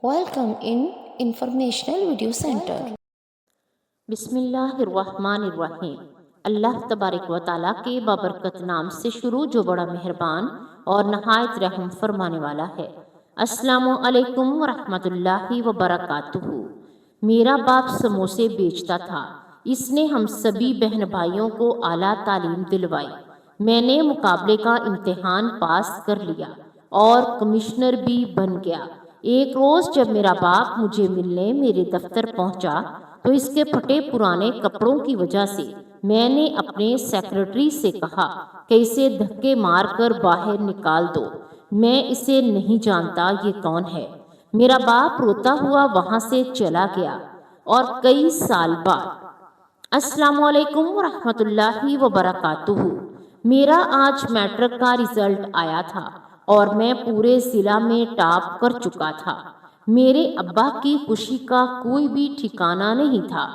Welcome in Informational Video Center. بسم اللہ الرحمن الرحیم۔ اللہ تبارک و تعالیٰ کے بابرکت نام سے شروع جو بڑا مہربان اور نہایت رحم فرمانے والا ہے۔ السلام علیکم ورحمۃ اللہ وبرکاتہ۔ میرا باپ سموسے بیچتا تھا۔ اس نے ہم سبھی بہن بھائیوں کو اعلیٰ تعلیم دلوائی۔ میں نے مقابلے کا امتحان پاس کر لیا اور کمشنر بھی بن گیا۔ ایک روز جب میرا باپ مجھے ملنے میرے دفتر پہنچا تو اس کے پھٹے پرانے کپڑوں کی وجہ سے میں نے اپنے سیکرٹری سے کہا کہ اسے دھکے مار کر باہر نکال دو، میں اسے نہیں جانتا، یہ کون ہے۔ میرا باپ روتا ہوا وہاں سے چلا گیا اور کئی سال بعد السلام علیکم ورحمۃ اللہ وبرکاتہ۔ میرا آج میٹرک کا رزلٹ آیا تھا اور میں پورے ضلع میں ٹاپ کر چکا تھا۔ میرے ابا کی خوشی کا کوئی بھی ٹھکانہ نہیں تھا۔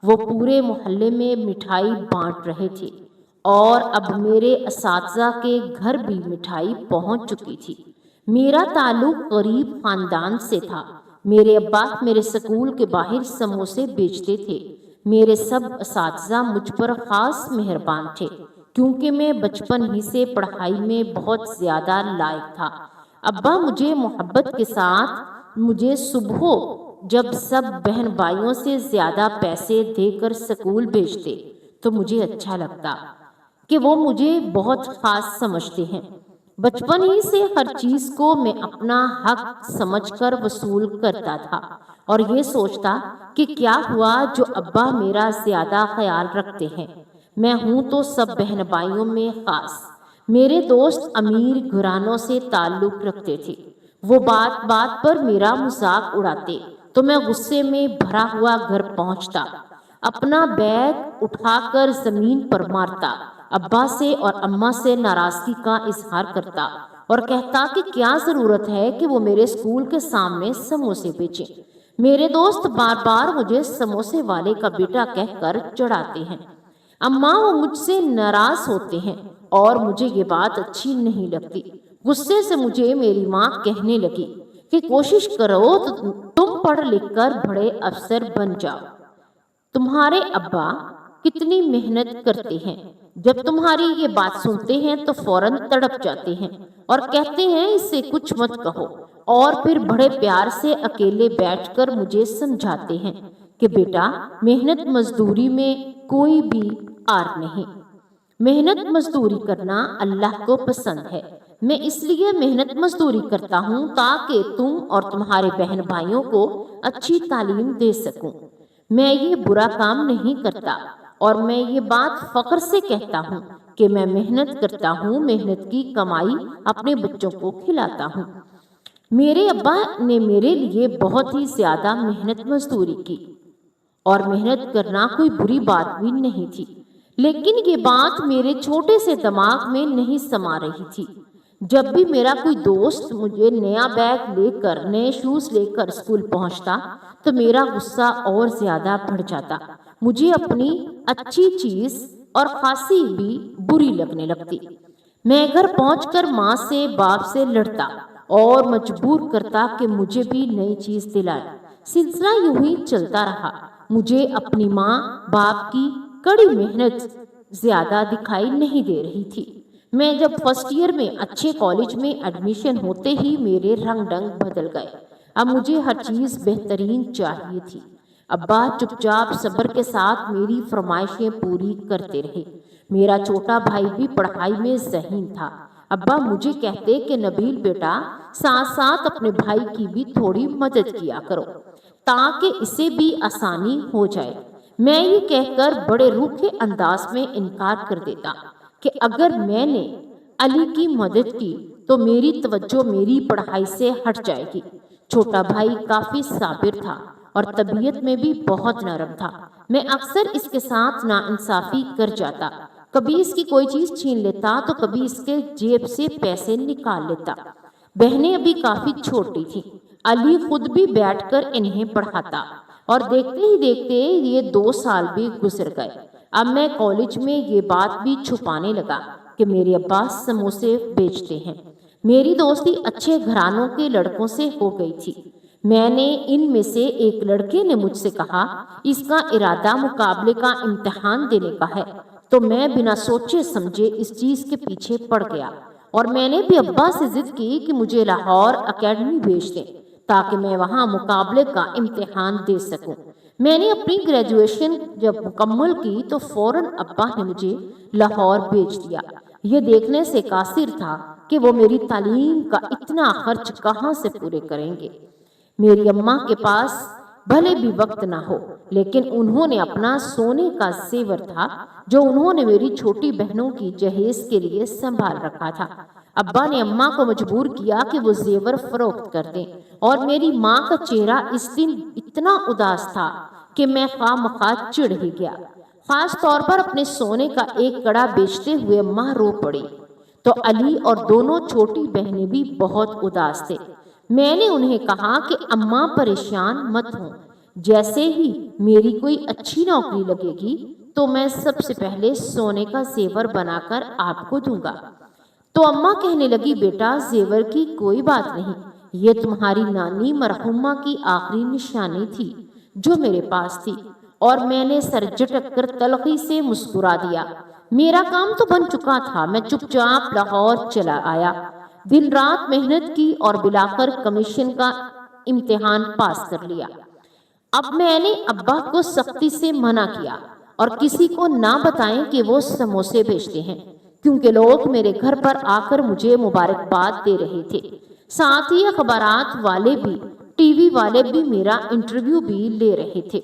وہ پورے محلے میں مٹھائی بانٹ رہے تھے اور اب میرے اساتذہ کے گھر بھی مٹھائی پہنچ چکی تھی۔ میرا تعلق غریب خاندان سے تھا۔ میرے ابا میرے سکول کے باہر سموسے بیچتے تھے۔ میرے سب اساتذہ مجھ پر خاص مہربان تھے کیونکہ میں بچپن ہی سے پڑھائی میں بہت زیادہ لائق تھا۔ ابا مجھے محبت کے ساتھ مجھے صبح جب سب بہن بھائیوں سے زیادہ پیسے دے کر سکول بھیجتے تو مجھے اچھا لگتا کہ وہ مجھے بہت خاص سمجھتے ہیں۔ بچپن ہی سے ہر چیز کو میں اپنا حق سمجھ کر وصول کرتا تھا اور یہ سوچتا کہ کیا ہوا جو ابا میرا زیادہ خیال رکھتے ہیں۔ میں ہوں تو سب بہن بھائیوں میں خاص۔ میرے دوست امیر گھرانوں سے تعلق رکھتے تھے۔ وہ بات بات پر میرا مذاق اڑاتے تو میں غصے میں بھرا ہوا گھر پہنچتا، اپنا بیگ اٹھا کر زمین پر مارتا، ابا سے اور اماں سے ناراضگی کا اظہار کرتا اور کہتا کہ کیا ضرورت ہے کہ وہ میرے اسکول کے سامنے سموسے بیچیں۔ میرے دوست بار بار مجھے سموسے والے کا بیٹا کہہ کر چڑھاتے ہیں۔ اماں وہ مجھ سے ناراض ہوتے ہیں اور مجھے یہ بات اچھی نہیں لگتی۔ غصے سے مجھے میری ماں کہنے لگی کہ کوشش کرو تو تم پڑھ لکھ کر بڑے افسر بن جاؤ۔ تمہارے ابا کتنی محنت کرتے ہیں۔ جب تمہاری یہ بات سنتے ہیں تو فوراً تڑپ جاتے ہیں اور کہتے ہیں اس سے کچھ مت کہو، اور پھر بڑے پیار سے اکیلے بیٹھ کر مجھے سمجھاتے ہیں کہ بیٹا محنت مزدوری میں کوئی بھی آر نہیں۔ محنت مزدوری کرنا اللہ کو پسند ہے۔ میں اس لیے محنت مزدوری کرتا ہوں تاکہ تم اور تمہارے بہن بھائیوں کو اچھی تعلیم دے سکوں۔ میں یہ برا کام نہیں کرتا اور میں یہ بات فخر سے کہتا ہوں کہ میں محنت کرتا ہوں، محنت کی کمائی اپنے بچوں کو کھلاتا ہوں۔ میرے ابا نے میرے لیے بہت ہی زیادہ محنت مزدوری کی اور محنت کرنا کوئی بری بات بھی نہیں تھی، لیکن یہ بات میرے چھوٹے سے دماغ میں نہیں سما رہی تھی۔ جب بھی میرا کوئی دوست مجھے نیا بیگ لے کر، نئے شوز لے کر اسکول پہنچتا تو میرا غصہ اور زیادہ بڑھ جاتا۔ مجھے اپنی اچھی چیز اور خاصی بھی بری لگنے لگتی۔ میں گھر پہنچ کر ماں سے باپ سے لڑتا اور مجبور کرتا کہ مجھے بھی نئی چیز دلائے۔ سلسلہ یوں ہی چلتا رہا۔ مجھے اپنی ماں باپ کی کڑی محنت زیادہ دکھائی نہیں دے رہی تھی۔ میں جب فرسٹ ایئر میں اچھے کالج میں ایڈمیشن ہوتے ہی میرے رنگ ڈنگ بدل گئے۔ اب مجھے ہر چیز بہترین چاہیے تھی۔ ابا چپ چاپ صبر کے ساتھ میری فرمائشیں پوری کرتے رہے۔ میرا چھوٹا بھائی بھی پڑھائی میں ذہین تھا۔ ابا مجھے کہتے کہ نبیل بیٹا ساتھ ساتھ اپنے بھائی کی بھی تھوڑی مدد کیا کرو تاکہ اسے بھی آسانی ہو جائے۔ میں یہ کہہ کر بڑے روکھے انداز میں انکار کر دیتا کہ اگر میں نے علی کی مدد کی تو میری توجہ میری پڑھائی سے ہٹ جائے گی۔ چھوٹا بھائی کافی صابر تھا اور طبیعت میں بھی بہت نرم تھا۔ میں اکثر اس کے ساتھ ناانصافی کر جاتا، کبھی اس کی کوئی چیز چھین لیتا تو کبھی اس کے جیب سے پیسے نکال لیتا۔ بہنیں ابھی کافی چھوٹی تھیں۔ علی خود بھی بیٹھ کر انہیں پڑھاتا اور دیکھتے ہی دیکھتے یہ 2 سال بھی گزر گئے۔ اب میں کالج میں یہ بات بھی چھپانے لگا کہ میرے ابا سموسے بیچتے ہیں۔ میری دوستی اچھے گھرانوں کے لڑکوں سے ہو گئی تھی۔ میں نے ان میں سے ایک لڑکے نے مجھ سے کہا اس کا ارادہ مقابلے کا امتحان دینے کا ہے، تو میں بنا سوچے سمجھے اس چیز کے پیچھے پڑ گیا اور میں نے بھی ابا سے ضد کی کہ مجھے لاہور اکیڈمی بھیج دیں تاکہ میں وہاں مقابلے کا امتحان دے سکوں۔ میں نے اپنی گریجویشن جب مکمل کی تو فوراً ابا نے مجھے لاہور بھیج دیا۔ یہ دیکھنے سے قاصر تھا کہ وہ میری تعلیم کا اتنا خرچ کہاں سے پورے کریں گے۔ میری اماں کے پاس بھلے بھی وقت نہ ہو، لیکن انہوں نے اپنا سونے کا زیور تھا جو انہوں نے میری چھوٹی بہنوں کی جہیز کے لیے سنبھال رکھا تھا۔ ابا نے اماں کو مجبور کیا کہ وہ زیور فروخت کر دیں، اور میری ماں کا چہرہ اس دن اتنا اداس تھا کہ میں خواہ مخواہ چڑ ہی گیا۔ خاص طور پر اپنے سونے کا ایک کڑا بیچتے ہوئے اماں رو پڑی، تو علی اور دونوں چھوٹی بہنیں بھی بہت اداس تھے۔ میں نے انہیں کہا کہ اماں پریشان مت ہوں، جیسے ہی میری کوئی اچھی نوکری لگے گی تو میں سب سے پہلے سونے کا زیور بنا کر آپ کو دوں گا۔ تو اماں کہنے لگی بیٹا زیور کی کوئی بات نہیں، یہ تمہاری نانی مرحومہ کی آخری نشانی تھی جو میرے پاس تھی، اور میں نے سر جھٹک کر تلخی سے مسکرا دیا۔ میرا کام تو بن چکا تھا، میں چپ چاپ لاہور چلا آیا، دن رات محنت کی اور بلاخر کمیشن کا امتحان پاس کر لیا۔ اب میں نے ابا کو سختی سے منع کیا اور کسی کو نہ بتائیں کہ وہ سموسے بیچتے ہیں، کیونکہ لوگ میرے گھر پر آ کر مجھے مبارکباد دے رہے تھے۔ ساتھ ہی اخبارات والے بھی، ٹی وی والے بھی میرا انٹرویو بھی لے رہے تھے۔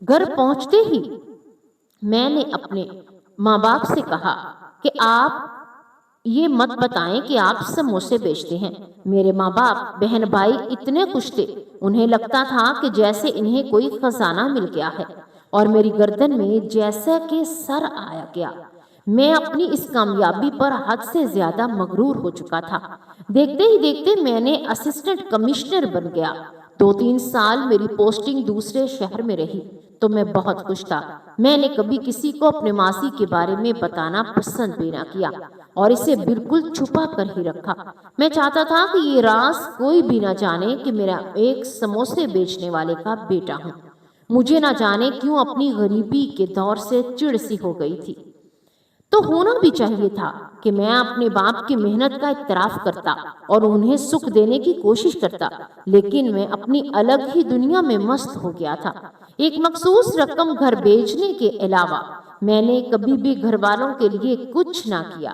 گھر پہنچتے ہی میں نے اپنے ماں باپ سے کہا کہ آپ یہ مت بتائیں کہ آپ سموسے بیچتے ہیں۔ میرے ماں باپ بہن بھائی اتنے خوش تھے، انہیں لگتا تھا کہ جیسے انہیں کوئی خزانہ مل گیا ہے، اور میری گردن میں جیسا کہ سر آیا گیا۔ میں اپنی اس کامیابی پر حد سے زیادہ مغرور ہو چکا تھا۔ دیکھتے ہی دیکھتے میں نے اسسٹنٹ کمشنر بن گیا۔ 2-3 سال میری پوسٹنگ دوسرے شہر میں رہی تو میں بہت خوش تھا۔ میں نے کبھی کسی کو اپنے ماضی کے بارے میں بتانا پسند بھی نہ کیا اور اسے بالکل چھپا کر ہی رکھا۔ میں چاہتا تھا کہ یہ راز کوئی بھی نہ جانے کہ میرا ایک سموسے بیچنے والے کا بیٹا ہوں۔ مجھے نہ جانے کیوں اپنی غریبی کے دور سے چڑ سی ہو گئی تھی۔ تو ہونا بھی چاہیے تھا کہ میں اپنے باپ کی محنت کا اعتراف کرتا اور انہیں سکھ دینے کی کوشش کرتا، لیکن میں اپنی الگ ہی دنیا میں مست ہو گیا تھا۔ ایک مخصوص رقم گھر بیچنے کے علاوہ میں نے کبھی بھی گھر والوں کے لیے کچھ نہ کیا۔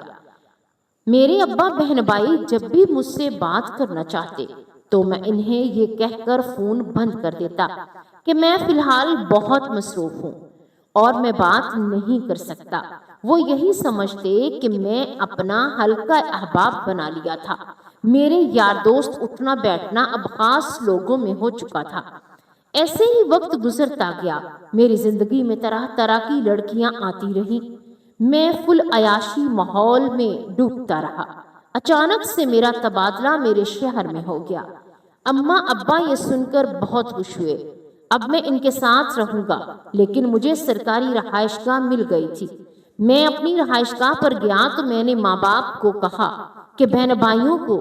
میرے ابا بہن بھائی جب بھی مجھ سے بات کرنا چاہتے تو میں انہیں یہ کہہ کر فون بند کر دیتا کہ میں فی الحال بہت مصروف ہوں اور میں بات نہیں کر سکتا۔ وہ یہی سمجھتے کہ میں اپنا ہلکا احباب بنا لیا تھا۔ میرے یار دوست اٹھنا بیٹھنا اب خاص لوگوں میں ہو چکا تھا۔ ایسے ہی وقت گزرتا گیا، میری زندگی میں طرح طرح کی لڑکیاں آتی رہیں، میں فل عیاشی ماحول میں ڈوبتا رہا۔ اچانک سے میرا تبادلہ میرے شہر میں ہو گیا۔ اماں ابا یہ سن کر بہت خوش ہوئے۔ اب میں ان کے ساتھ رہوں گا، لیکن مجھے سرکاری رہائش گاہ مل گئی تھی۔ میں اپنی رہائش گاہ پر گیا تو میں نے ماں باپ کو کہا کہ بہن بھائیوں کو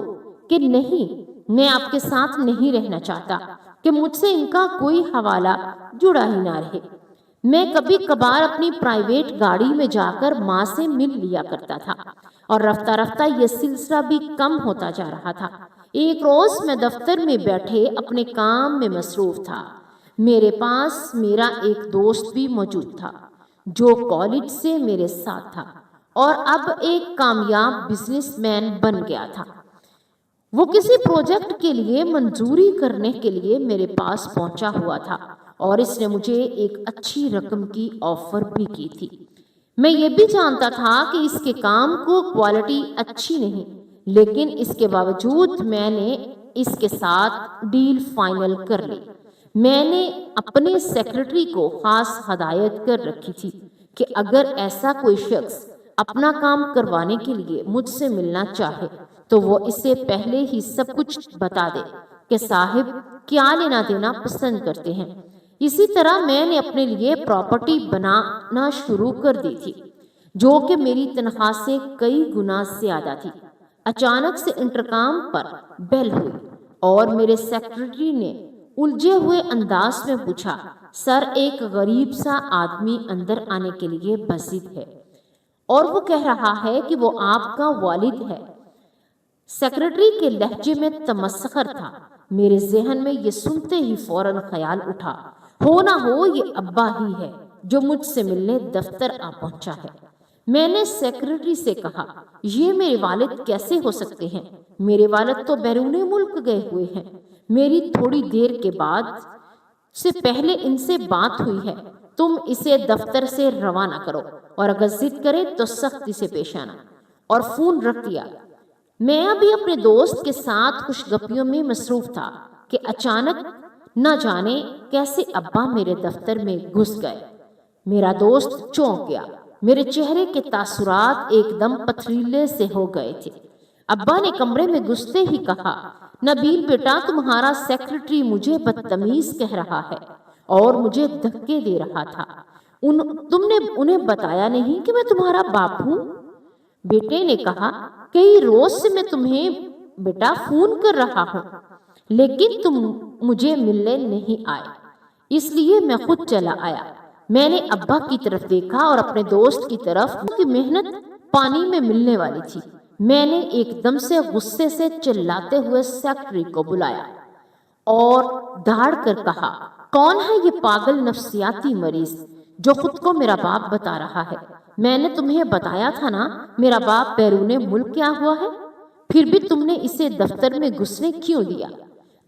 کہ نہیں، میں آپ کے ساتھ نہیں رہنا چاہتا، کہ مجھ سے ان کا کوئی حوالہ جڑا ہی نہ رہے۔ میں کبھی کبھار اپنی پرائیویٹ گاڑی میں جا کر ماں سے مل لیا کرتا تھا، اور رفتہ رفتہ یہ سلسلہ بھی کم ہوتا جا رہا تھا۔ ایک روز میں دفتر میں بیٹھے اپنے کام میں مصروف تھا۔ میرے پاس میرا ایک دوست بھی موجود تھا جو کالج سے میرے ساتھ تھا اور اب ایک کامیاب بزنس مین بن گیا تھا۔ وہ کسی پروجیکٹ کے لیے منظوری کرنے کے لیے میرے پاس پہنچا ہوا تھا اور اس نے مجھے ایک اچھی رقم کی آفر بھی کی تھی۔ میں یہ بھی جانتا تھا کہ اس کے کام کو کوالٹی اچھی نہیں، لیکن اس کے باوجود میں نے اس کے ساتھ ڈیل فائنل کر لی۔ میں نے اپنے سیکرٹری کو خاص ہدایت کر رکھی تھی کہ اگر ایسا کوئی شخص اپنا کام کروانے کے لیے مجھ سے ملنا چاہے تو وہ اسے پہلے ہی سب کچھ بتا دے کہ صاحب کیا لینا دینا پسند کرتے ہیں۔ اسی طرح میں نے اپنے لیے پراپرٹی بنانا شروع کر دی تھی جو کہ میری تنخواہ سے کئی گنا زیادہ تھی۔ اچانک سے انٹرکام پر بیل ہوئی اور میرے سیکرٹری نے الجھے ہوئے انداز میں پوچھا۔ سر، ایک غریب سا آدمی اندر آنے کے لیے بضد ہے اور وہ کہہ رہا ہے کہ وہ آپ کا والد ہے۔ سیکرٹری کے لہجے میں تمسخر تھا۔ میرے ذہن میں یہ سنتے ہی فوراً خیال اٹھا، ہو نہ ہو یہ ابا ہی ہے جو مجھ سے ملنے دفتر آ پہنچا ہے۔ میں نے سیکرٹری سے کہا، یہ میرے والد کیسے ہو سکتے ہیں؟ میرے والد تو بیرون ملک گئے ہوئے ہیں۔ میری تھوڑی دیر کے بعد سے پہلے ان سے بات ہوئی ہے۔ تم اسے دفتر سے روانہ کرو اور اگر ضد کرے تو سختی سے پیش آنا۔ اور فون رکھ دیا۔ میں ابھی اپنے دوست کے ساتھ خوش گپیوں میں مصروف تھا کہ اچانک نہ جانے کیسے ابا میرے دفتر میں گھس گئے۔ میرا دوست چونک گیا۔ میرے چہرے کے تاثرات ایک دم پتھریلے سے ہو گئے تھے۔ ابا نے کمرے میں گھستے ہی کہا، نبیل بیٹا، تمہارا سیکرٹری مجھے بدتمیز کہہ رہا ہے اور مجھے دھکے دے رہا تھا۔ تم نے انہیں بتایا نہیں کہ میں تمہارا باپ ہوں؟ بیٹے نے کہا، کئی روز سے میں تمہیں بیٹا فون کر رہا ہوں لیکن تم مجھے ملنے نہیں آئے، اس لیے میں خود چلا آیا۔ میں نے ابا کی طرف دیکھا اور اپنے دوست کی طرف کی محنت پانی میں ملنے والی تھی۔ میں نے ایک دم سے غصے سے چلاتے ہوئے سیکرٹری کو بلایا اور دھاڑ کر کہا، کون ہے یہ پاگل نفسیاتی مریض جو خود کو میرا باپ بتا رہا ہے؟ میں نے تمہیں بتایا تھا نا میرا باپ بیرون ملک گیا ہوا ہے، پھر بھی تم نے اسے دفتر میں گھسنے کیوں دیا؟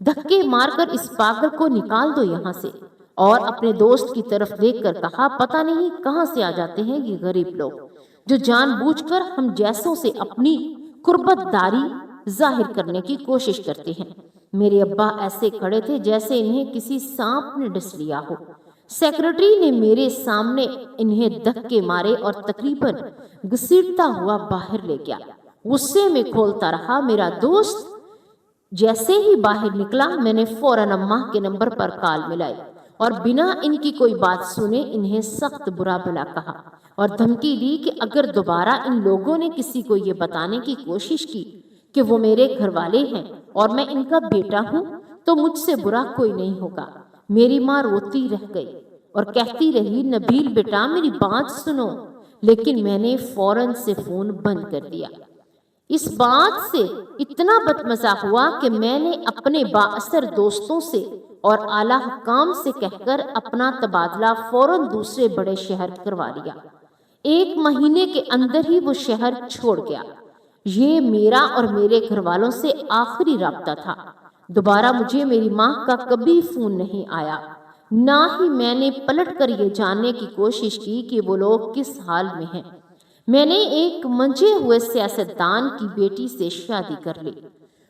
دھکے مار کر اس پاگل کو نکال دو یہاں سے۔ اور اپنے دوست کی طرف دیکھ کر کہا، پتہ نہیں کہاں سے آ جاتے ہیں یہ غریب لوگ جو جان بوجھ کر ہم جیسوں سے اپنی قربت داری ظاہر کرنے کی کوشش کرتے ہیں۔ میرے ابا ایسے کھڑے تھے جیسے انہیں کسی سانپ نے ڈس لیا ہو۔ سیکرٹری نے میرے سامنے انہیں دھکے مارے اور تقریباً گھسیٹتا ہوا باہر لے گیا۔ غصے میں کھولتا رہا۔ میرا دوست جیسے ہی باہر نکلا، میں نے فوراً اماں کے نمبر پر کال ملائی اور بنا ان کی کوئی بات سنے انہیں سخت برا بھلا کہا اور دھمکی دی کہ اگر دوبارہ ان لوگوں نے کسی کو یہ بتانے کی کوشش کی کہ وہ میرے گھر والے ہیں اور میں ان کا بیٹا ہوں تو مجھ سے برا کوئی نہیں ہوگا۔ میری ماں روتی رہ گئی اور کہتی رہی، نبیل بیٹا میری بات سنو، لیکن میں نے فوراً سے فون بند کر دیا۔ اس بات سے اتنا بدمزہ ہوا کہ میں نے اپنے بااثر دوستوں سے اور اعلیٰ حکام سے کہہ کر اپنا تبادلہ فوراً دوسرے بڑے شہر کروا لیا۔ 1 مہینے کے اندر ہی وہ شہر چھوڑ گیا۔ یہ میرا اور میرے گھر والوں سے آخری رابطہ تھا۔ دوبارہ مجھے میری ماں کا کبھی فون نہیں آیا، نہ ہی میں نے پلٹ کر یہ جاننے کی کوشش کی کہ وہ لوگ کس حال میں ہیں۔ میں نے ایک منجھے ہوئے سیاستدان کی بیٹی سے شادی کر لی۔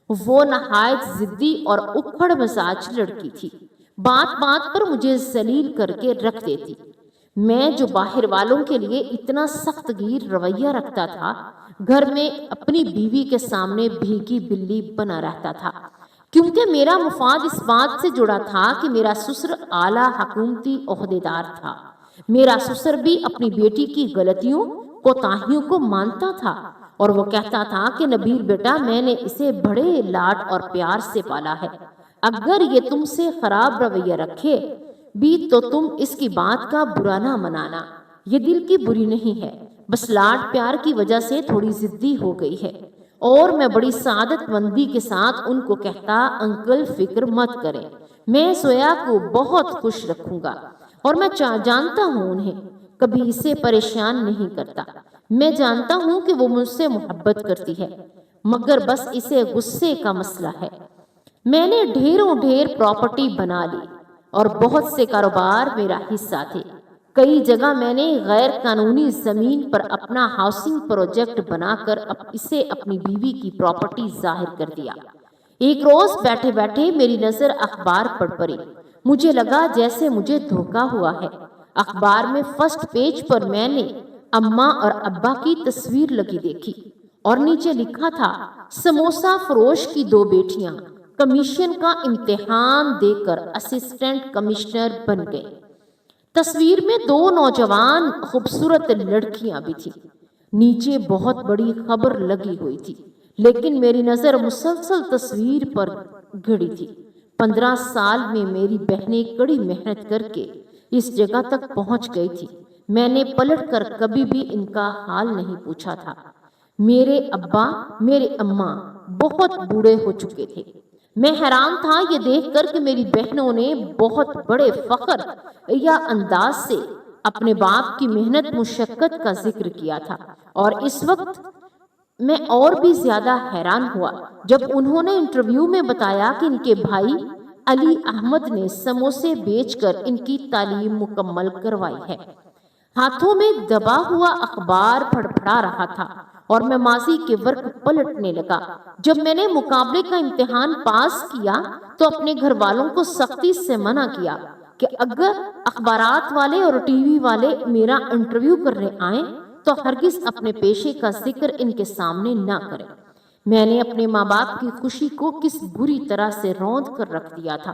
وہ نہایت ضدی اور اکھڑ مزاج لڑکی تھی، بات بات پر مجھے ذلیل کر کے رکھ دیتی۔ میں جو باہر والوں کے لیے اتنا سخت گیر رویہ رکھتا تھا، گھر میں اپنی بیوی کے سامنے بھیگی بلی بنا رہتا تھا، کیونکہ میرا مفاد اس بات سے جڑا تھا کہ میرا سسر اعلیٰ حکومتی عہدیدار تھا۔ میرا سسر بھی اپنی بیٹی کی غلطیوں کوتاہیوں کو مانتا تھا اور وہ کہتا تھا کہ نبیل بیٹا میں نے اسے بڑے لاڈ اور پیار سے پالا ہے، اگر یہ تم سے خراب رویہ رکھے بھی تو تم اس کی بات کا برا نہ منانا۔ یہ دل کی بری نہیں ہے، بس لاڈ پیار کی وجہ سے تھوڑی ضدی ہو گئی ہے۔ اور میں بڑی سعادت مندی کے ساتھ ان کو کہتا، انکل فکر مت کریں، میں زویا کو بہت خوش رکھوں گا اور میں جانتا ہوں انہیں کبھی اسے پریشان نہیں کرتا۔ میں جانتا ہوں کہ وہ مجھ سے محبت کرتی ہے، مگر بس اسے غصے کا مسئلہ ہے۔ میں نے ڈھیر پراپرٹی بنا لی اور بہت سے کاروبار میرا حصہ تھے۔ کئی جگہ میں نے غیر قانونی زمین پر اپنا ہاؤسنگ پروجیکٹ بنا کر اسے اپنی بیوی کی پراپرٹی ظاہر کر دیا۔ ایک روز بیٹھے بیٹھے میری نظر اخبار پر پڑی۔ مجھے لگا جیسے مجھے دھوکا ہوا ہے۔ اخبار میں فرسٹ پیج پر میں نے اماں اور ابا کی تصویر لگی دیکھی اور نیچے لکھا تھا، سموسہ فروش کی 2 بیٹیاں کمیشن کا امتحان دے کر اسسٹنٹ کمشنر بن گئے۔ تصویر میں 2 نوجوان خوبصورت لڑکیاں بھی تھیں۔ نیچے بہت بڑی خبر لگی ہوئی تھی، لیکن میری نظر مسلسل تصویر پر گھڑی تھی۔ 15 سال میں میری بہنیں کڑی محنت کر کے اس جگہ تک پہنچ گئی تھی۔ میں نے پلٹ کر کبھی بھی ان کا حال نہیں پوچھا تھا۔ میرے ابا، میرے اماں بہت بوڑھے ہو چکے تھے۔ میں حیران تھا یہ دیکھ کر کہ میری بہنوں نے بہت بڑے فخر یا انداز سے اپنے باپ کی محنت مشقت کا ذکر کیا تھا، اور اس وقت میں اور بھی زیادہ حیران ہوا جب انہوں نے انٹرویو میں بتایا کہ ان کے بھائی علی احمد نے سموسے بیچ کر ان کی تعلیم مکمل کروائی ہے۔ ہاتھوں میں دبا ہوا اخبار پھڑپھڑا رہا تھا اور میں ماضی کے ورق پلٹنے لگا۔ جب میں نے مقابلے کا امتحان پاس کیا تو اپنے گھر والوں کو سختی سے منع کیا کہ اگر اخبارات والے اور ٹی وی والے میرا انٹرویو کرنے آئیں تو ہرگز اپنے پیشے کا ذکر ان کے سامنے نہ کریں۔ میں نے اپنے ماں باپ کی خوشی کو کس بری طرح سے روند کر رکھ دیا تھا۔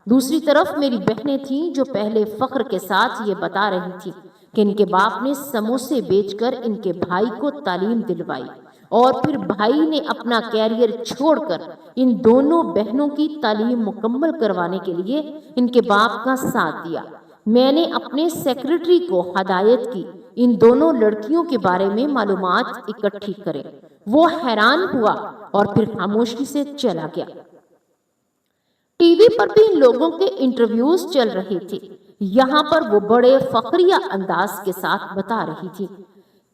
دوسری طرف میری بہنیں تھیں جو پہلے فخر کے ساتھ یہ بتا رہی تھی کہ ان کے باپ نے سموسے بیچ کر ان کے بھائی کو تعلیم دلوائی، اور پھر بھائی نے اپنا کیریئر چھوڑ کر ان دونوں بہنوں کی تعلیم مکمل کروانے کے لیے ان کے باپ کا ساتھ دیا۔ میں نے اپنے سیکرٹری کو ہدایت کی ان دونوں لڑکیوں کے بارے میں معلومات اکٹھی کرے۔ وہ حیران ہوا اور پھر خاموشی سے چلا گیا۔ ٹی وی پر بھی ان لوگوں کے انٹرویوز چل رہے تھے۔ یہاں پر وہ بڑے فخریہ انداز کے ساتھ بتا رہی تھی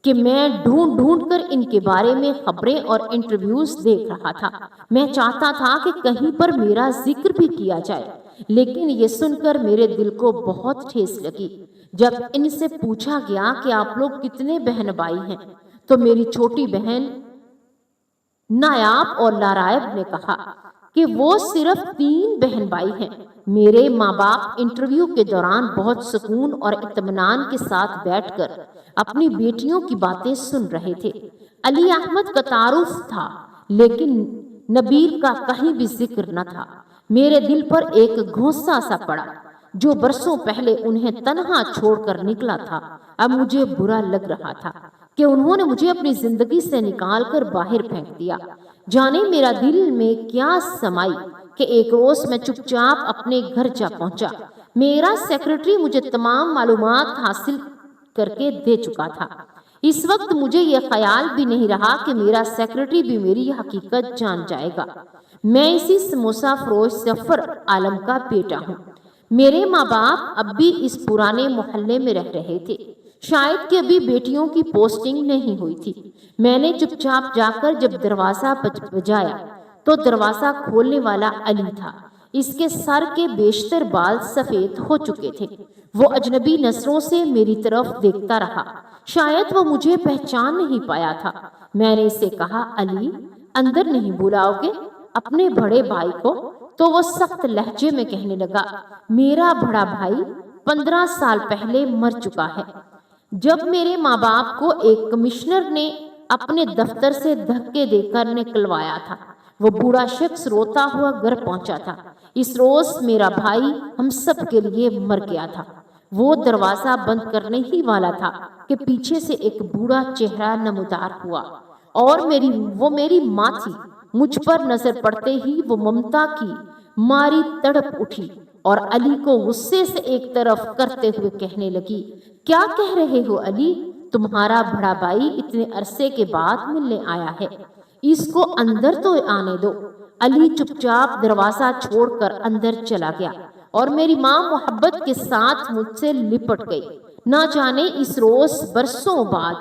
کہ میں ڈھونڈ ڈھونڈ کر ان کے بارے میں خبریں اور انٹرویوز دیکھ رہا تھا۔ میں چاہتا تھا کہ کہیں پر میرا ذکر بھی کیا جائے، لیکن یہ سن کر میرے دل کو بہت ٹھیس لگی۔ جب ان سے پوچھا گیا کہ آپ لوگ کتنے بہن بھائی ہیں تو میری چھوٹی بہن نایاب اور لارائب نے کہا کہ وہ صرف 3 بہن بھائی ہیں۔ میرے ماں باپ انٹرویو کے دوران بہت سکون اور اطمینان کے ساتھ بیٹھ کر اپنی بیٹیوں کی باتیں سن رہے تھے۔ علی احمد کا تعارف تھا لیکن نبیل کا کہیں بھی ذکر نہ تھا۔ میرے دل پر ایک گھونسا سا پڑا۔ جو برسوں پہلے انہیں تنہا چھوڑ کر نکلا تھا، اب مجھے برا لگ رہا تھا کہ انہوں نے مجھے اپنی زندگی سے نکال کر باہر پھینک دیا۔ جانے میرا دل میں کیا سمائی کہ ایک روز میں چپ چاپ اپنے گھر جا پہنچا۔ میرا سیکرٹری مجھے تمام معلومات حاصل کر کے دے چکا تھا۔ اس وقت مجھے یہ خیال بھی نہیں رہا کہ میرا سیکرٹری بھی میری حقیقت جان جائے گا۔ میں اسی سموسہ فروش ظفر عالم کا بیٹا ہوں۔ میرے ماں باپ اب بھی اس پرانے محلے میں رہ رہے تھے، شاید کہ ابھی بیٹیوں کی پوسٹنگ نہیں ہوئی تھی۔ میں نے چپ چاپ جا کر جب دروازہ بجایا تو دروازہ کھولنے والا علی تھا۔ اس کے سر کے بیشتر بال سفید ہو چکے تھے۔ وہ اجنبی نظروں سے میری طرف دیکھتا رہا، شاید وہ مجھے پہچان نہیں پایا تھا۔ میں نے اسے کہا، علی اندر نہیں بلاؤ گے اپنے بڑے بھائی کو؟ تو وہ سخت لہجے میں کہنے لگا، میرا بڑا بھائی 15 سال پہلے مر چکا ہے۔ جب میرے ماں باپ کو ایک کمشنر نے اپنے دفتر سے دھکے دے کر نکلوایا تھا، وہ بوڑھا شخص روتا ہوا گھر پہنچا تھا۔ اس روز میرا بھائی ہم سب کے لیے مر گیا تھا۔ وہ دروازہ بند کرنے ہی والا تھا کہ پیچھے سے ایک بوڑھا چہرہ نمودار ہوا، اور وہ میری ماں تھی۔ مجھ پر نظر پڑتے ہی وہ ممتا کی ماری تڑپ اٹھی اور علی کو غصے سے ایک طرف کرتے ہوئے کہنے لگی، کیا کہہ رہے ہو علی؟ تمہارا بڑا بھائی اتنے عرصے کے بعد ملنے آیا ہے، اس کو اندر تو آنے دو۔ علی چپ چاپ دروازہ چھوڑ کر اندر چلا گیا اور میری ماں محبت کے ساتھ مجھ سے لپٹ گئی۔ نہ جانے اس روز برسوں بعد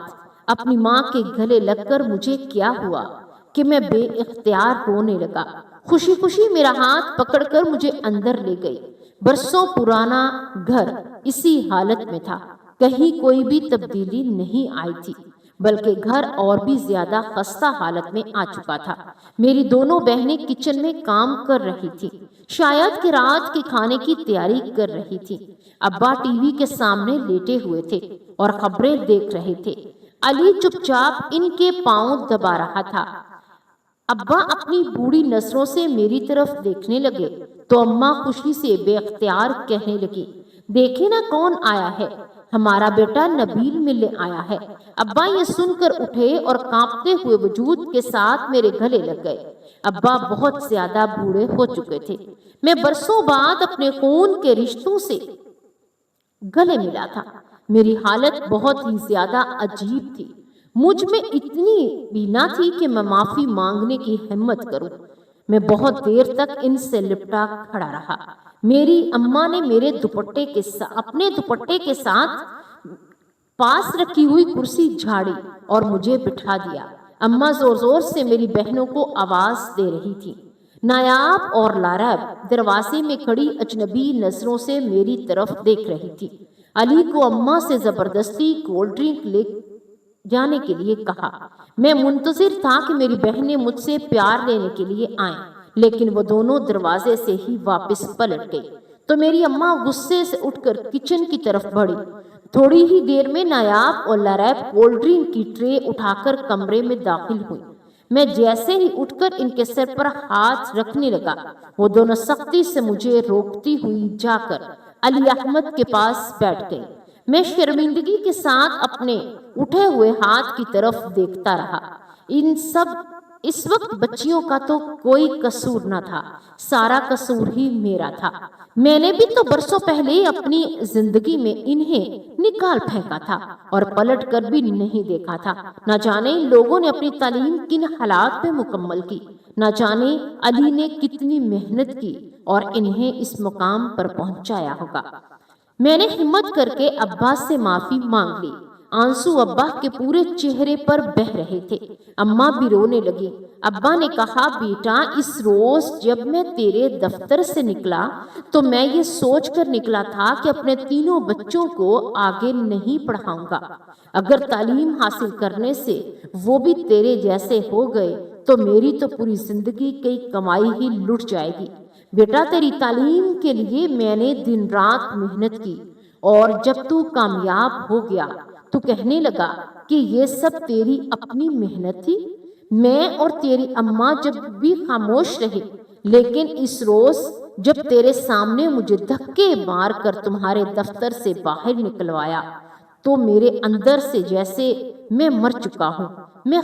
اپنی ماں کے گلے لگ کر مجھے کیا ہوا کہ میں بے اختیار رونے لگا۔ خوشی خوشی میرا ہاتھ پکڑ کر مجھے اندر لے گئی۔ برسوں پرانا گھر اسی حالت میں تھا، کہیں کوئی بھی تبدیلی نہیں آئی تھی، بلکہ گھر اور بھی زیادہ خستہ حالت میں آ چکا تھا۔ میری دونوں بہنیں کچن میں کام کر رہی تھی، شاید کہ رات کے کھانے کی تیاری کر رہی تھی۔ ابا ٹی وی کے سامنے لیٹے ہوئے تھے اور خبریں دیکھ رہے تھے۔ علی چپ چاپ ان کے پاؤں دبا رہا تھا۔ ابا اپنی بوڑھی نظروں سے میری طرف دیکھنے لگے تو اماں خوشی سے بے اختیار کہنے لگی، دیکھے نا کون آیا ہے۔ ہمارا بیٹا نبیل ملنے آیا ہے۔ ابا یہ سن کر اٹھے اور کانپتے ہوئے وجود کے ساتھ میرے گلے لگ گئے۔ ابا بہت زیادہ بوڑھے ہو چکے تھے۔ میں برسوں بعد اپنے خون کے رشتوں سے گلے ملا تھا۔ میری حالت بہت ہی زیادہ عجیب تھی۔ مجھ میں اتنی بھی نہ تھی کہ میں معافی مانگنے کی ہمت کروں۔ میں بہت دیر تک ان سے لپٹا کھڑا رہا۔ میری اماں نے میرے اپنے دوپٹے کے ساتھ پاس رکھی ہوئی کرسی جھاڑی اور مجھے بٹھا دیا۔ اماں زور زور سے میری بہنوں کو آواز دے رہی تھی۔ نایاب اور لارب دروازے میں کھڑی اجنبی نظروں سے میری طرف دیکھ رہی تھی۔ علی کو اماں سے زبردستی کولڈ ڈرنک لے جانے کے لیے کہا۔ میں منتظر تھا کہ میری بہنیں مجھ سے پیار لینے کے لیے آئیں، لیکن وہ دونوں دروازے سے ہی واپس پلٹ گئی۔ تو میری اماں غصے سے اٹھ کر کچن کی طرف بڑھی۔ تھوڑی ہی دیر میں نایاب اور لارب کولڈ ڈرنک کی ٹرے اٹھا کر کمرے میں داخل ہوئی۔ میں جیسے ہی اٹھ کر ان کے سر پر ہاتھ رکھنے لگا، وہ دونوں سختی سے مجھے روکتی ہوئی جا کر علی احمد کے پاس بیٹھ گئی۔ میں شرمندگی کے ساتھ اپنے اٹھے ہوئے ہاتھ کی طرف دیکھتا رہا۔ اس وقت بچیوں کا تو کوئی قصور نہ تھا، سارا قصور ہی میرا تھا۔ میں نے بھی تو برسوں پہلے اپنی زندگی میں انہیں نکال پھینکا تھا اور پلٹ کر بھی نہیں دیکھا تھا۔ نہ جانے ان لوگوں نے اپنی تعلیم کن حالات میں مکمل کی، نہ جانے علی نے کتنی محنت کی اور انہیں اس مقام پر پہنچایا ہوگا۔ میں نے ہمت کر کے ابا سے معافی مانگ لی۔ آنسو ابا کے پورے چہرے پر بہہ رہے تھے۔ اماں بھی رونے لگی۔ ابا نے کہا، بیٹا اس روز جب میں تیرے دفتر سے نکلا تو میں یہ سوچ کر نکلا تھا کہ اپنے تینوں بچوں کو آگے نہیں پڑھاؤں گا۔ اگر تعلیم حاصل کرنے سے وہ بھی تیرے جیسے ہو گئے تو میری تو پوری زندگی کی کمائی ہی لٹ جائے گی۔ بیٹا تیری تعلیم کے لیے میں نے دن رات محنت کی، اور جب تو کامیاب ہو گیا تو کہنے لگا کہ یہ سب تیری اپنی محنت تھی۔ میں اور تیری اماں جب بھی خاموش رہے، لیکن اس روز جب تیرے سامنے مجھے دھکے مار کر تمہارے دفتر سے باہر نکلوایا تو میرے اندر سے جیسے میں مر چکا ہوں، میں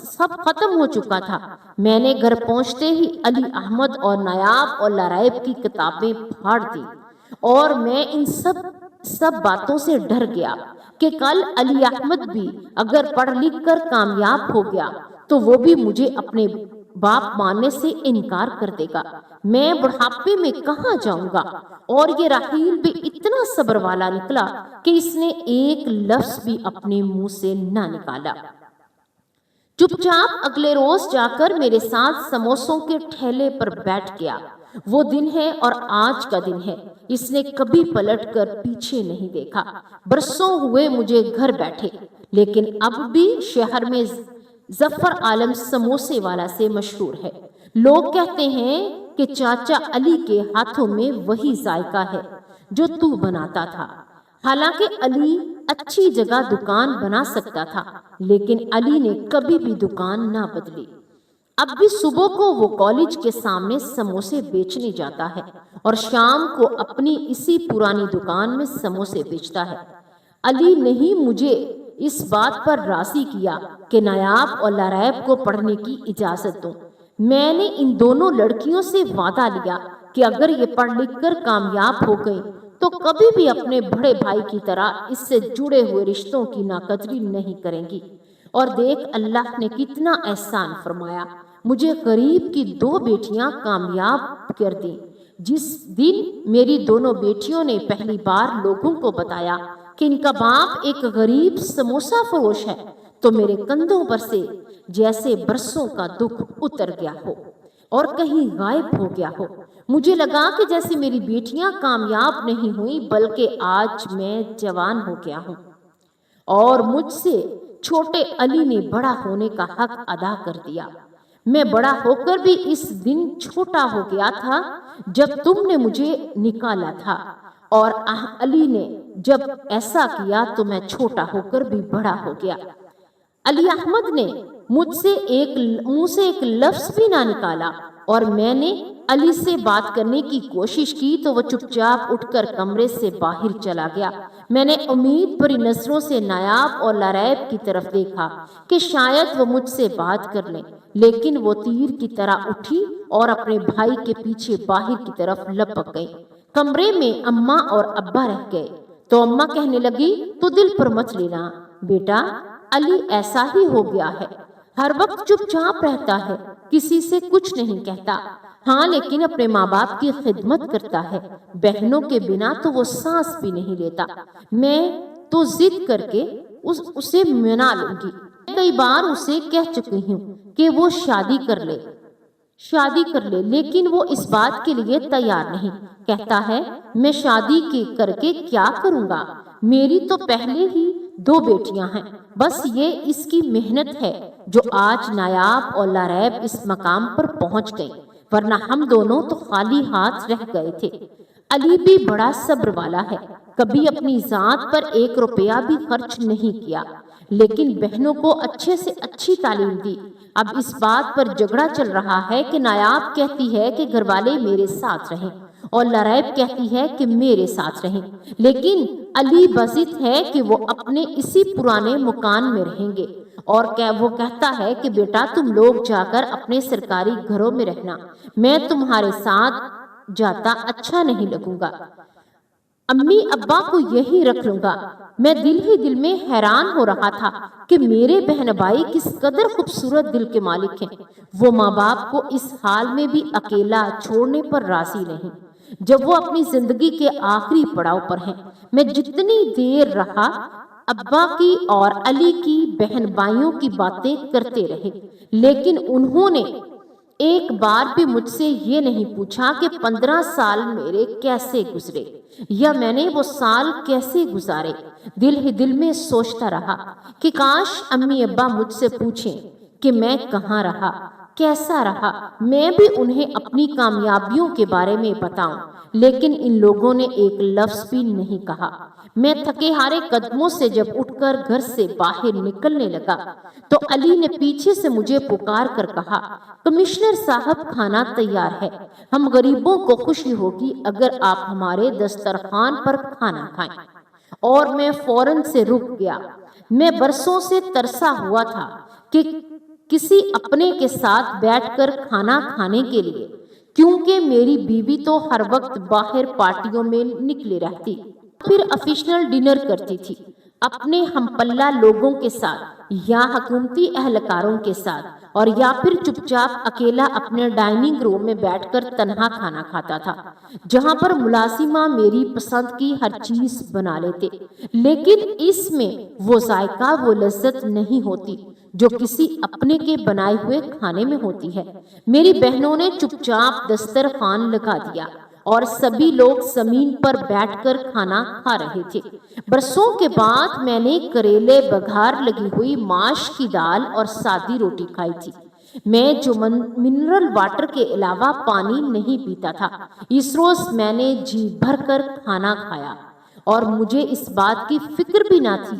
سب ختم ہو چکا تھا۔ میں نے گھر پہنچتے ہی علی احمد اور نایاب اور لارائب کی کتابیں پھاڑ دی، اور میں ان سب باتوں سے ڈر گیا کہ کل علی احمد بھی اگر پڑھ لکھ کر کامیاب ہو گیا تو وہ بھی مجھے اپنے باپ ماننے سے انکار کر دے گا۔ میں بڑھاپے میں کہاں جاؤں گا؟ اور یہ راحیل بھی اتنا صبر والا نکلا کہ اس نے ایک لفظ بھی اپنے منہ سے نہ نکالا۔ چپ چاپ اگلے روز جا کر میرے ساتھ سموسوں کے ٹھیلے پر بیٹھ گیا۔ وہ دن ہے اور آج کا دن ہے۔ اس نے کبھی پلٹ کر پیچھے نہیں دیکھا۔ برسوں ہوئے مجھے گھر بیٹھے، لیکن اب بھی شہر میں ظفر عالم سموسے والا سے مشہور ہے۔ لوگ کہتے ہیں کہ چاچا علی کے ہاتھوں میں وہی ذائقہ ہے جو تو بناتا تھا۔ حالانکہ علی اچھی جگہ دکان بنا سکتا تھا، لیکن علی نے کبھی بھی دکان نہ بدلی۔ اب بھی صبح کو وہ کالج کے سامنے سموسے بیچنے جاتا ہے اور شام کو اپنی اسی پرانی دکان میں سموسے بیچتا ہے۔ علی نے مجھے اس بات پر راضی کیا کہ نایاب اور لارائب کو پڑھنے کی اجازت دوں۔ میں نے ان دونوں لڑکیوں سے وعدہ لیا کہ اگر یہ پڑھ لکھ کر کامیاب ہو گئی تو کبھی بھی اپنے بڑے بھائی کی طرح اس سے جڑے ہوئے رشتوں کی ناقدری نہیں کریں گی۔ اور دیکھ اللہ نے کتنا احسان فرمایا، مجھے غریب کی 2 بیٹیاں کامیاب کر دیں۔ جس دن میری دونوں بیٹیوں نے پہلی بار لوگوں کو بتایا کہ ان کا باپ ایک غریب سموسہ فروش ہے تو میرے کندھوں پر سے جیسے برسوں کا دکھ اتر گیا ہو اور کہیں غائب ہو گیا ہو۔ مجھے لگا کہ جیسے میری بیٹیاں کامیاب نہیں ہوئی بلکہ آج میں جوان ہو گیا ہوں اور مجھ سے چھوٹے علی نے بڑا ہونے کا حق ادا کر دیا۔ میں بڑا ہو کر بھی اس دن چھوٹا ہو گیا تھا جب تم نے مجھے نکالا تھا، اور علی نے جب ایسا کیا تو میں چھوٹا ہو کر بھی بڑا ہو گیا۔ علی احمد نے مجھ سے منہ سے ایک لفظ بھی نہ نکالا اور میں نے علی سے بات کرنے کی کوشش کی تو وہ چپ چاپ اٹھ کر کمرے سے باہر چلا گیا۔ میں نے امید بھری نظروں سے نایاب اور لاریب کی طرف دیکھا کہ شاید وہ مجھ سے بات کر لیں، لیکن وہ تیر کی طرح اٹھی اور اپنے بھائی کے پیچھے باہر کی طرف لپک گئی۔ کمرے میں اماں اور ابا رہ گئے تو اماں کہنے لگی، تو دل پر مت لینا بیٹا، علی ایسا ہی ہو گیا ہے، ہر وقت چپ چاپ رہتا ہے، کسی سے کچھ نہیں کہتا، ہاں لیکن اپنے ماں باپ کی خدمت کرتا ہے، بہنوں کے بنا تو وہ سانس بھی نہیں لیتا۔ میں تو ضد کر کے اسے منا لوں گی، کئی بار اسے کہہ چکی ہوں کہ وہ شادی کر لے، لیکن وہ اس بات کے لیے تیار نہیں، کہتا ہے میں شادی کر کے کیا کروں گا، میری تو پہلے ہی 2 بیٹیاں ہیں، بس یہ اس کی محنت ہے جو آج نایاب اور لاریب اس مقام پر پہنچ گئی، ورنہ ہم دونوں تو خالی ہاتھ رہ گئے تھے۔ علی بھی بڑا صبر والا ہے، کبھی اپنی ذات پر 1 روپیہ بھی خرچ نہیں کیا، لیکن بہنوں کو اچھے سے اچھی تعلیم دی۔ اب اس بات پر جھگڑا چل رہا ہے کہ نایاب کہتی ہے کہ گھر والے میرے ساتھ رہیں اور لاریب کہتی ہے کہ میرے ساتھ رہیں، لیکن علی بضد ہے کہ وہ اپنے اسی پرانے مکان میں رہیں گے، اور وہ کہتا ہے کہ بیٹا تم لوگ جا کر اپنے سرکاری گھروں میں رہنا، میں تمہارے ساتھ جاتا اچھا نہیں لگوں گا، امی ابا کو یہی رکھ لوں گا۔ میں دل ہی دل میں حیران ہو رہا تھا کہ میرے بہن بھائی کس قدر خوبصورت دل کے مالک ہیں، وہ ماں باپ کو اس حال میں بھی اکیلا چھوڑنے پر راضی نہیں جب وہ اپنی زندگی کے آخری پڑاؤ پر ہیں۔ میں جتنی دیر رہا ابا کی اور علی کی بہن بھائیوں کی باتیں کرتے رہے، لیکن انہوں نے ایک بار بھی مجھ سے یہ نہیں پوچھا کہ 15 سال میرے کیسے گزرے یا میں نے وہ سال کیسے گزارے۔ دل ہی دل میں سوچتا رہا کہ کاش امی ابا مجھ سے پوچھیں کہ میں کہاں رہا، کیسا رہا، میں بھی انہیں اپنی کامیابیوں کے بارے میں بتاؤں، لیکن ان لوگوں نے ایک لفظ بھی نہیں کہا۔ میں تھکے ہارے قدموں سے جب اٹھ کر گھر سے باہر نکلنے لگا تو علی نے پیچھے سے مجھے پکار کر کہا، کمشنر صاحب کھانا تیار ہے، ہم غریبوں کو خوشی ہوگی اگر آپ ہمارے دسترخوان پر کھانا کھائیں۔ اور میں فوراً سے رک گیا۔ میں برسوں سے ترسا ہوا تھا کہ کسی اپنے کے ساتھ بیٹھ کر کھانا کھانے کے لیے، کیونکہ میری بیوی تو ہر وقت باہر پارٹیوں میں نکلی رہتی، پھر آفیشنل ڈنر کرتی تھی اپنے ہم پلہ لوگوں کے ساتھ یا حکومتی اہلکاروں کے ساتھ، اور یا پھر چپ چاپ اکیلا اپنے ڈائننگ روم میں بیٹھ کر تنہا کھانا کھاتا تھا، جہاں پر ملازمہ میری پسند کی ہر چیز بنا لیتے، لیکن اس میں وہ ذائقہ، وہ لذت نہیں ہوتی جو کسی اپنے کے بنائے ہوئے کھانے میں ہوتی ہے۔ میری بہنوں نے چپ چاپ دسترخوان لگا دیا اور سبھی لوگ زمین پر بیٹھ کر کھانا کھا رہے تھے۔ برسوں کے بعد میں نے کریلے، بگھار لگی ہوئی ماش کی دال اور سادی روٹی کھائی تھی۔ میں جو منرل واٹر کے علاوہ پانی نہیں پیتا تھا، اس روز میں نے جی بھر کر کھانا کھایا، اور مجھے اس بات کی فکر بھی نہ تھی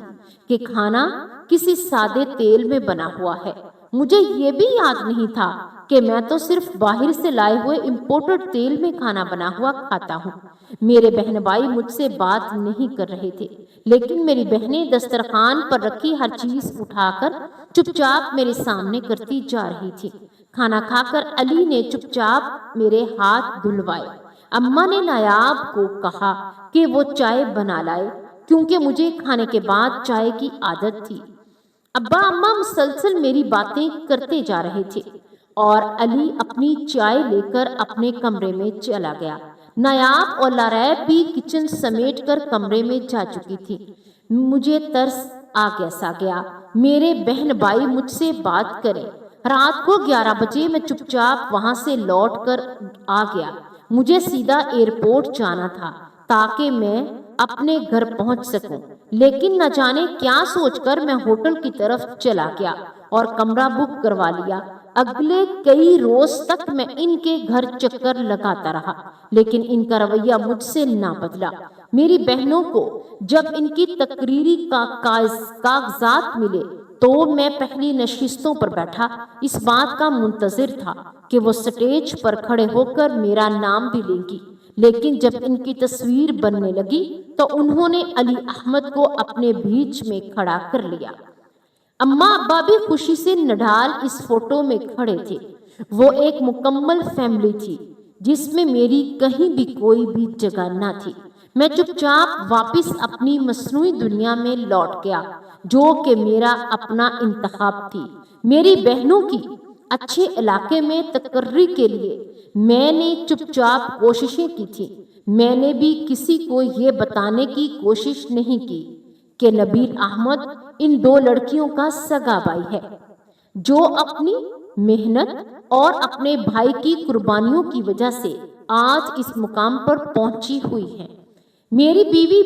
کہ کھانا کسی سادے تیل میں بنا ہوا ہے۔ مجھے یہ بھی یاد نہیں تھا کہ میں تو صرف باہر سے لائے ہوئے امپورٹڈ تیل میں کھانا بنا ہوا کھاتا ہوں۔ میرے بہن بھائی مجھ سے بات نہیں کر رہے تھے، لیکن میری بہنیں دسترخوان پر رکھی ہر چیز اٹھا کر چپ چاپ میرے سامنے کرتی جا رہی تھی۔ کھانا کھا کر علی نے چپ چاپ میرے ہاتھ دھلوائے۔ اماں نے نایاب کو کہا کہ وہ چائے بنا لائے، کیونکہ مجھے کھانے کے بعد چائے کی عادت تھی۔ ابا اماں مسلسل میری باتیں کرتے جا رہے تھے اور علی اپنی چائے لے کر اپنے کمرے میں چلا گیا۔ نایاب اور لاریب بھی کچن سمیٹ کر کمرے میں جا چکی تھی۔ مجھے ترس آ گیا میرے بہن بھائی مجھ سے بات کریں۔ رات کو 11 بجے میں چپ چاپ وہاں سے لوٹ کر آ گیا۔ مجھے سیدھا ایئرپورٹ جانا تھا تاکہ میں اپنے گھر پہنچ سکوں، لیکن نہ جانے کیا سوچ کر میں ہوٹل کی طرف چلا گیا اور کمرہ بک کروا لیا۔ اگلے کئی روز تک میں ان کے گھر چکر لگاتا رہا، لیکن ان کا رویہ مجھ سے نہ بدلا۔ میری بہنوں کو جب ان کی تقرری کا کاغذات ملے تو میں پہلی نشستوں پر بیٹھا اس بات کا منتظر تھا کہ وہ سٹیج پر کھڑے ہو کر میرا نام بھی لیں گی، لیکن جب ان کی تصویر بننے لگی تو انہوں نے علی احمد کو اپنے بیچ میں کھڑا کر لیا۔ اماں ابا بھی خوشی سے نڈھال اس فوٹو میں کھڑے تھے۔ وہ ایک مکمل فیملی تھی جس میں میری کہیں بھی کوئی بھی جگہ نہ تھی۔ میں چپ چاپ واپس اپنی مصنوعی دنیا میں لوٹ گیا جو کہ میرا اپنا انتخاب تھی۔ میری بہنوں کی اچھے علاقے میں تقرری کے لیے میں نے چپ چاپ کوششیں کی تھی۔ میں نے بھی کسی کو یہ بتانے کی کوشش نہیں کی کہ نبیل احمد ان دو لڑکیوں کا سگا بھائی ہے جو اپنی محنت اور اپنے بھائی کی قربانیوں کی وجہ سے آج اس مقام پر پہنچی ہوئی ہے۔ میری بیوی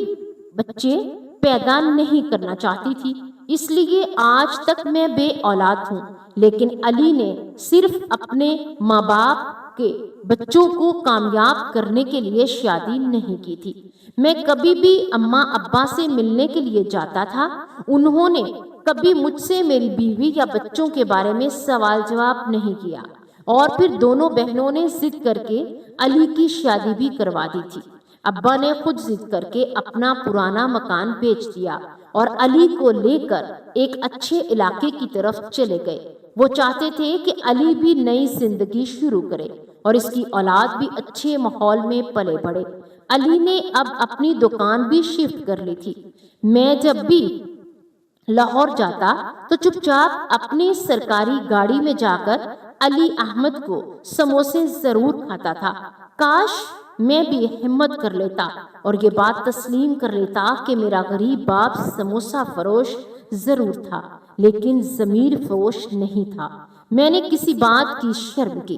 بچے پیدا نہیں کرنا چاہتی تھی، اس لیے آج تک میں بے اولاد ہوں، لیکن علی نے صرف اپنے ماں باپ کے بچوں کو کامیاب کرنے کے لیے شادی نہیں کی تھی۔ میں کبھی بھی اماں ابا سے ملنے کے لیے جاتا تھا، انہوں نے کبھی مجھ سے میری بیوی یا بچوں کے بارے میں سوال جواب نہیں کیا، اور پھر دونوں بہنوں نے ضد کر کے علی کی شادی بھی کروا دی تھی۔ ابا نے خود ضد کر کے اپنا پرانا مکان بیچ دیا اور علی کو لے کر ایک اچھے علاقے کی طرف چلے گئے۔ وہ چاہتے تھے کہ علی بھی نئی زندگی شروع کرے اور اس کی اولاد بھی اچھے ماحول میں پلے بڑھے۔ علی نے اب اپنی دکان بھی شفٹ کر لی تھی۔ میں جب بھی لاہور جاتا تو چپ چاپ اپنی سرکاری گاڑی میں جا کر علی احمد کو سموسے ضرور کھاتا تھا۔ کاش میں بھی ہمت کر لیتا اور یہ بات تسلیم کر لیتا کہ میرا غریب باپ سموسہ فروش ضرور تھا لیکن ضمیر فروش نہیں تھا۔ میں نے کسی بات کی شرم کی۔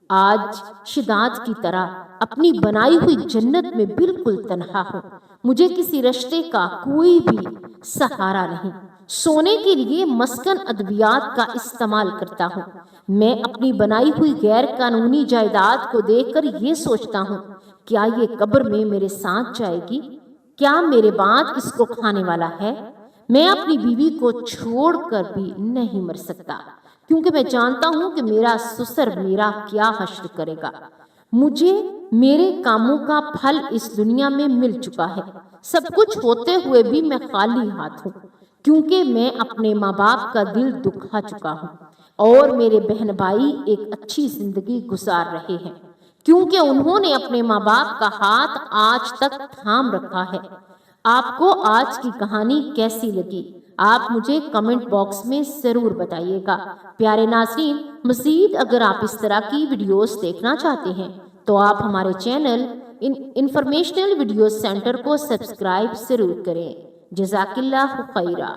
آج شداد کی طرح اپنی بنائی ہوئی جنت میں بالکل تنہا ہوں۔ مجھے کسی رشتے کا کوئی بھی سہارا نہیں۔ سونے کے لیے مسکن ادویات کا استعمال کرتا ہوں۔ میں اپنی بنائی ہوئی غیر قانونی جائیداد کو دیکھ کر یہ سوچتا ہوں، کیا یہ قبر میں میرے ساتھ جائے گی؟ کیا میرے بعد اس کو کھانے والا ہے؟ میں اپنی بیوی کو چھوڑ کر بھی نہیں مر سکتا کیونکہ میں جانتا ہوں کہ میرا سسر میرا کیا حشر کرے گا۔ مجھے میرے کاموں کا پھل اس دنیا میں مل چکا ہے۔ سب کچھ ہوتے ہوئے بھی میں خالی ہاتھ ہوں کیونکہ میں اپنے ماں باپ کا دل دکھا چکا ہوں اور میرے بہن بھائی ایک اچھی زندگی گزار رہے ہیں کیونکہ انہوں نے اپنے ماں باپ کا ہاتھ آج تک تھام رکھا ہے۔ آپ کو آج کی کہانی کیسی لگی؟ آپ مجھے کمنٹ باکس میں ضرور بتائیے گا۔ پیارے ناظرین، مزید اگر آپ اس طرح کی ویڈیوز دیکھنا چاہتے ہیں تو آپ ہمارے چینل انفارمیشنل ویڈیوز سینٹر کو سبسکرائب ضرور کریں۔ جزاک اللہ خیرہ۔